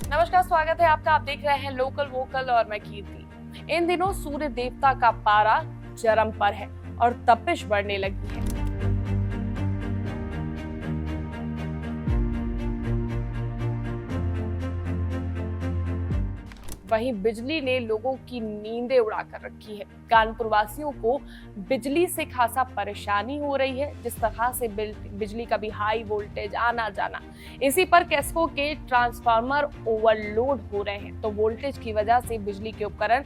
नमस्कार, स्वागत है आपका। आप देख रहे हैं लोकल वोकल और मैं कीर्ति। इन दिनों सूर्य देवता का पारा चरम पर है और तपिश बढ़ने लगी है। वहीं बिजली ने लोगों की नींदें उड़ाकर रखी है। कानपुर वासियों को बिजली से खासा परेशानी हो रही है। जिस तरह से बिजली का भी हाई वोल्टेज आना जाना, इसी पर केस्को के ट्रांसफार्मर ओवरलोड हो रहे हैं, तो वोल्टेज की वजह से बिजली के उपकरण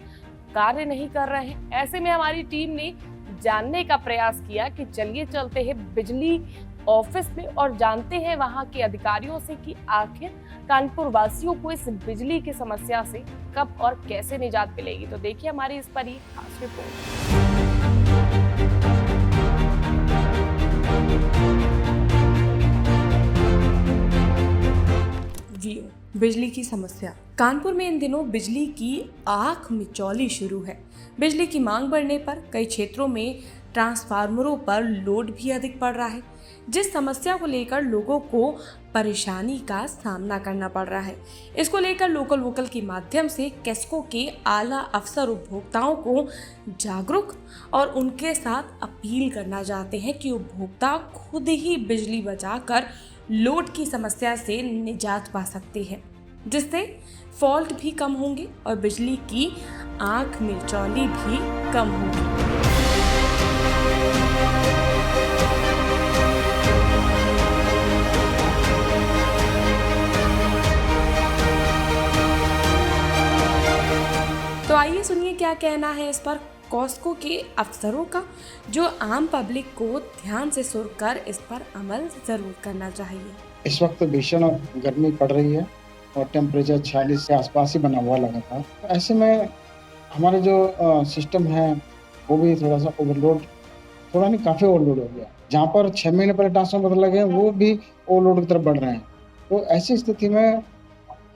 कार्य नहीं कर रहे हैं। ऐसे में हमारी टीम ने जानने का प्रयास किया कि चलिए चलते हैं बिजली ऑफिस में और जानते हैं वहां के अधिकारियों से कि आखिर कानपुर वासियों को इस बिजली की समस्या से कब और कैसे निजात मिलेगी। तो देखिए हमारी इस पर ये खास रिपोर्ट। बिजली की समस्या। कानपुर में इन दिनों बिजली की आंख मिचौली शुरू है। बिजली की मांग बढ़ने पर कई क्षेत्रों में ट्रांसफार्मरों पर लोड भी अधिक पड़ रहा है, जिस समस्या को लेकर लोगों को परेशानी का सामना करना पड़ रहा है। इसको लेकर लोकल वोकल के माध्यम से केस्को के आला अफसर उपभोक्ताओं को जागरूक और उनके साथ अपील करना चाहते हैं कि उपभोक्ता खुद ही बिजली बचाकर लोड की समस्या से निजात पा सकते हैं, जिससे फॉल्ट भी कम होंगे और बिजली की आंख मिचौली भी कम होगी। तो आइए सुनिए क्या कहना है इस पर केस्को के अफसरों का, जो आम पब्लिक को ध्यान से सुनकर इस पर अमल जरूर करना चाहिए। इस वक्त भीषण गर्मी पड़ रही है और टेम्परेचर 46 के आसपास ही बना हुआ लगातार। ऐसे में हमारे जो सिस्टम है वो भी थोड़ा सा ओवरलोड, थोड़ा नहीं काफ़ी ओवरलोड हो गया। जहाँ पर 6 महीने पहले ट्रांसफार्मर लगे हैं वो भी ओवरलोड की तरफ बढ़ रहे हैं। तो ऐसी स्थिति में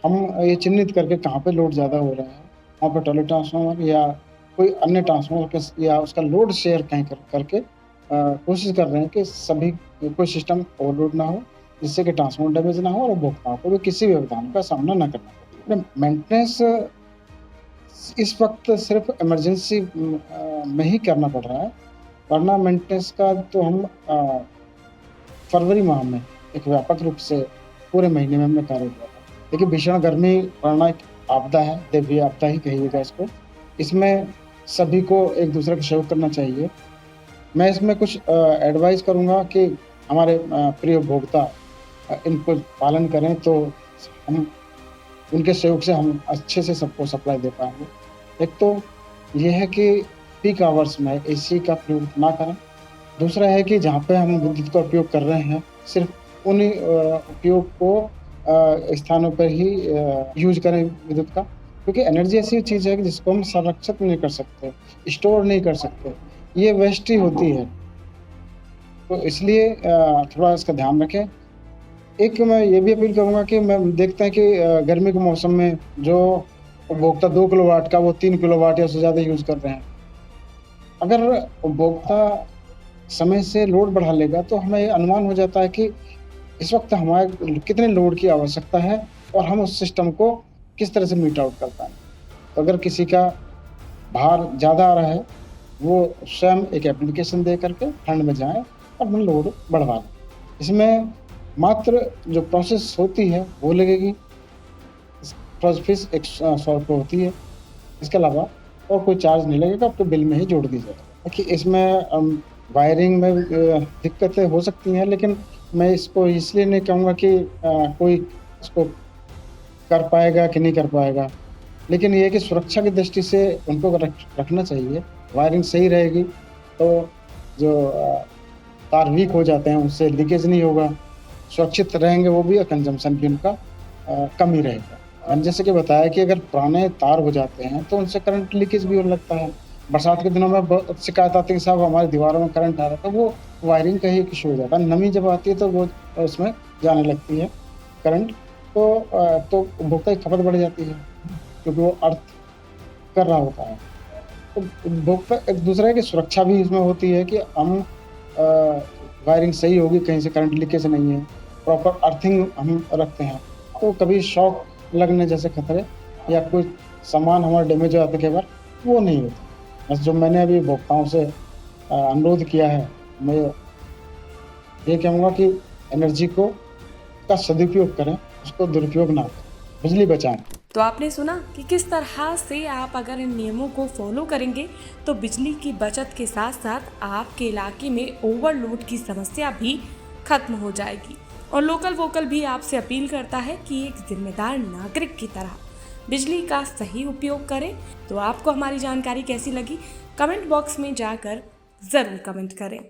हम ये चिन्हित करके कहाँ पे लोड ज़्यादा हो रहा है, वहाँ पर टॉयलेट ट्रांसफार्मर या कोई अन्य ट्रांसफार्मर या उसका लोड शेयर कहीं करके कोशिश कर रहे हैं कि सभी कोई सिस्टम ओवरलोड ना हो, जिससे कि ट्रांसफार्मर डैमेज ना हो और उपभोक्ताओं को भी किसी भी व्यवधान का सामना न करना पड़े। मेंटेनेंस इस वक्त सिर्फ इमरजेंसी में ही करना पड़ रहा है, वरना मेंटेनेंस का तो हम फरवरी माह में एक व्यापक रूप से पूरे महीने में हमने कार्य किया था। देखिए, भीषण गर्मी पड़ना एक आपदा है, दैवीय आपदा ही कहिएगा इसको। इसमें सभी को एक दूसरे का सहयोग करना चाहिए। मैं इसमें कुछ एडवाइस करूँगा कि हमारे प्रिय उपभोक्ता इनको पालन करें, तो हम उनके सहयोग से हम अच्छे से सबको सप्लाई दे पाएंगे। एक तो ये है कि पीक आवर्स में एसी का प्रयोग ना करें। दूसरा है कि जहाँ पे हम विद्युत का उपयोग कर रहे हैं, सिर्फ उन्हीं उपयोग को स्थानों पर ही यूज करें विद्युत का, क्योंकि एनर्जी ऐसी चीज़ है कि जिसको हम संरक्षित नहीं कर सकते, स्टोर नहीं कर सकते, ये वेस्ट ही होती है। तो इसलिए थोड़ा इसका ध्यान रखें। एक मैं ये भी अपील करूँगा कि मैं देखते हैं कि गर्मी के मौसम में जो उपभोक्ता 2 किलोवाट का वो 3 किलोवाट या उससे ज़्यादा यूज़ कर रहे हैं। अगर उपभोक्ता समय से लोड बढ़ा लेगा तो हमें अनुमान हो जाता है कि इस वक्त हमारे कितने लोड की आवश्यकता है और हम उस सिस्टम को किस तरह से मीट आउट कर पाएँ। तो अगर किसी का भार ज़्यादा आ रहा है, वो स्वयं एक एप्लीकेशन दे करके फंड में जाएँ और अपना लोड बढ़वा लें। इसमें मात्र जो प्रोसेस होती है वो लगेगी, प्रोसेस फीस 100 रुपये होती है। इसके अलावा और कोई चार्ज नहीं लगेगा, आपके बिल में ही जोड़ दी जाएगा। देखिए, इसमें वायरिंग में दिक्कतें हो सकती हैं, लेकिन मैं इसको इसलिए नहीं कहूँगा कि कोई इसको कर पाएगा कि नहीं कर पाएगा, लेकिन ये है कि सुरक्षा की दृष्टि से उनको रखना चाहिए। वायरिंग सही रहेगी तो जो तार वीक हो जाते हैं उनसे लीकेज नहीं होगा, सुरक्षित रहेंगे वो भी और कंजम्पशन भी उनका कम ही रहेगा। मैंने जैसे कि बताया कि अगर पुराने तार हो जाते हैं तो उनसे करंट लीकेज भी होने लगता है। बरसात के दिनों में बहुत शिकायत आती है कि साहब हमारी दीवारों में करंट आ रहा था, वो वायरिंग का ही एक इशू हो जाता है। नमी जब आती है तो वो उसमें जाने लगती है करंट, तो उपभोक्ता की खपत बढ़ जाती है क्योंकि वो अर्थ कर रहा होता है। तो उपभोक्ता एक दूसरे की सुरक्षा भी इसमें होती है कि हम वायरिंग सही होगी, कहीं से करंट लीकेज नहीं है, प्रॉपर अर्थिंग हम रखते हैं, तो कभी शॉक लगने जैसे खतरे या कोई सामान हमारा डैमेज हो जाता है कई बार, वो नहीं होता। बस जो मैंने अभी उपभोक्ताओं से अनुरोध किया है, मैं ये कहूँगा कि एनर्जी का सदुपयोग करें, उसको दुरुपयोग ना करें, बिजली बचाएं। तो आपने सुना कि किस तरह से आप अगर इन नियमों को फॉलो करेंगे तो बिजली की बचत के साथ साथ आपके इलाके में ओवरलोड की समस्या भी खत्म हो जाएगी। और लोकल वोकल भी आपसे अपील करता है कि एक जिम्मेदार नागरिक की तरह बिजली का सही उपयोग करें। तो आपको हमारी जानकारी कैसी लगी, कमेंट बॉक्स में जाकर ज़रूर कमेंट करें।